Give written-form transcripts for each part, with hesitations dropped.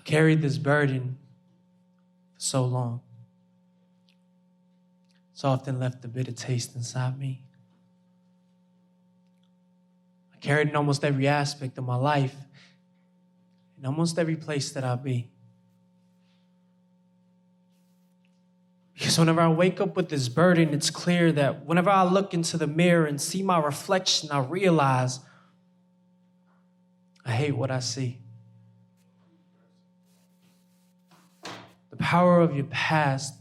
I've carried this burden for so long. It's often left a bitter taste inside me. I carry it in almost every aspect of my life, in almost every place that I'll be. Because whenever I wake up with this burden, it's clear that whenever I look into the mirror and see my reflection, I realize I hate what I see. The power of your past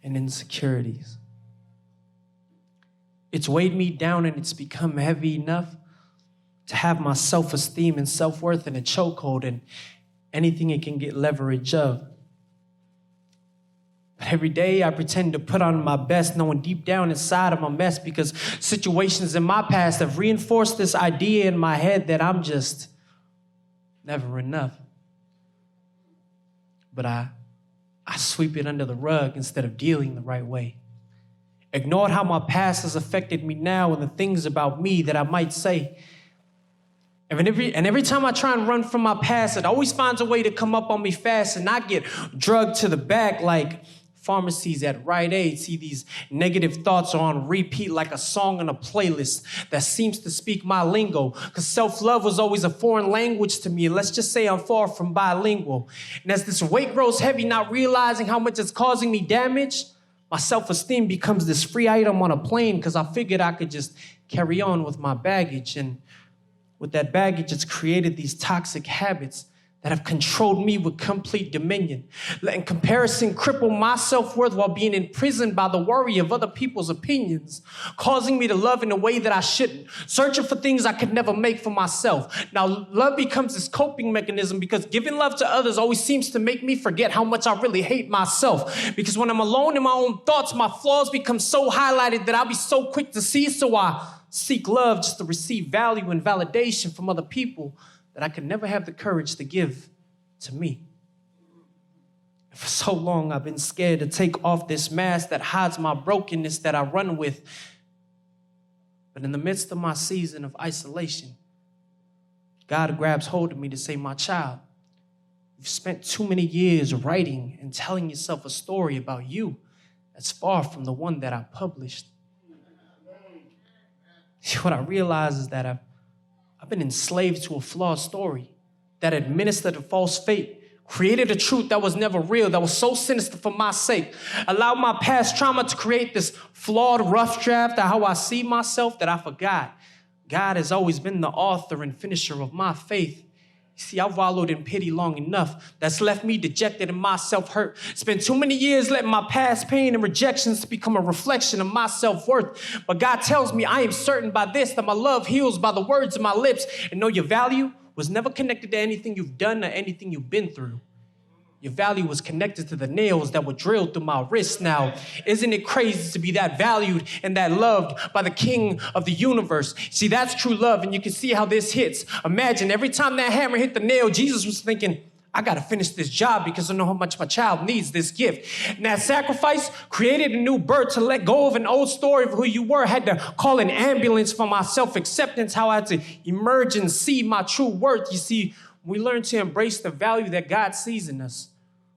and insecurities. It's weighed me down and it's become heavy enough to have my self-esteem and self-worth in a chokehold and anything it can get leverage of. But every day I pretend to put on my best, knowing deep down inside I'm a mess because situations in my past have reinforced this idea in my head that I'm just never enough. But I sweep it under the rug instead of dealing the right way. Ignored how my past has affected me now and the things about me that I might say. And every time I try and run from my past, it always finds a way to come up on me fast and I get drugged to the back like pharmacies at Rite Aid. See, these negative thoughts are on repeat like a song on a playlist that seems to speak my lingo. Because self-love was always a foreign language to me. And let's just say I'm far from bilingual. And as this weight grows heavy, not realizing how much it's causing me damage, my self-esteem becomes this free item on a plane because I figured I could just carry on with my baggage. And with that baggage, it's created these toxic habits that have controlled me with complete dominion. Letting comparison cripple my self-worth while being imprisoned by the worry of other people's opinions, causing me to love in a way that I shouldn't, searching for things I could never make for myself. Now, love becomes this coping mechanism because giving love to others always seems to make me forget how much I really hate myself. Because when I'm alone in my own thoughts, my flaws become so highlighted that I'll be so quick to see, so I seek love just to receive value and validation from other people that I could never have the courage to give to me. For so long, I've been scared to take off this mask that hides my brokenness that I run with. But in the midst of my season of isolation, God grabs hold of me to say, my child, you've spent too many years writing and telling yourself a story about you that's far from the one that I published. What I realize is that I've been enslaved to a flawed story that administered a false fate, created a truth that was never real, that was so sinister for my sake, allowed my past trauma to create this flawed rough draft of how I see myself that I forgot. God has always been the author and finisher of my faith. See, I've wallowed in pity long enough. That's left me dejected and my self-hurt. Spent too many years letting my past pain and rejections to become a reflection of my self-worth. But God tells me I am certain by this that my love heals by the words of my lips. And know your value was never connected to anything you've done or anything you've been through. Your value was connected to the nails that were drilled through my wrist. Now, isn't it crazy to be that valued and that loved by the King of the universe? See, that's true love, and you can see how this hits. Imagine every time that hammer hit the nail, Jesus was thinking, I got to finish this job because I know how much my child needs this gift. And that sacrifice created a new birth to let go of an old story of who you were. I had to call an ambulance for my self-acceptance, how I had to emerge and see my true worth. You see, we learn to embrace the value that God sees in us.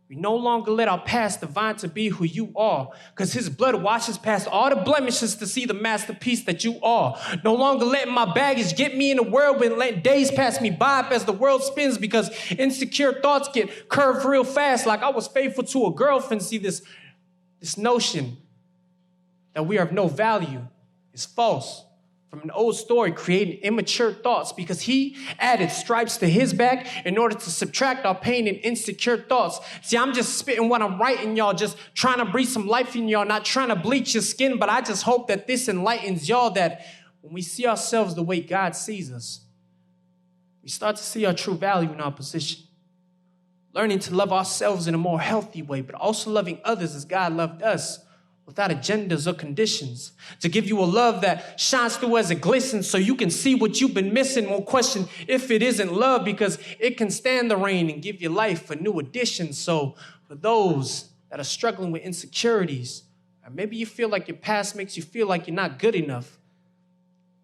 We no longer let our past divine to be who you are, because his blood washes past all the blemishes to see the masterpiece that you are. No longer letting my baggage get me in the world, but letting days pass me by as the world spins, because insecure thoughts get curved real fast, like I was faithful to a girlfriend. See, this notion that we are of no value is false. From an old story creating immature thoughts, because he added stripes to his back in order to subtract our pain and insecure thoughts. See, I'm just spitting what I'm writing, y'all, just trying to breathe some life in y'all, not trying to bleach your skin, but I just hope that this enlightens y'all, that when we see ourselves the way God sees us, we start to see our true value in our position. Learning to love ourselves in a more healthy way, but also loving others as God loved us, without agendas or conditions, to give you a love that shines through as it glistens so you can see what you've been missing. Won't question if it isn't love, because it can stand the rain and give you life for new additions. So for those that are struggling with insecurities, or maybe you feel like your past makes you feel like you're not good enough,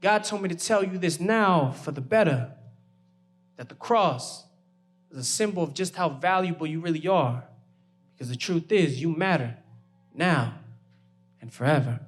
God told me to tell you this now for the better, that the cross as a symbol of just how valuable you really are. Because the truth is, you matter now and forever.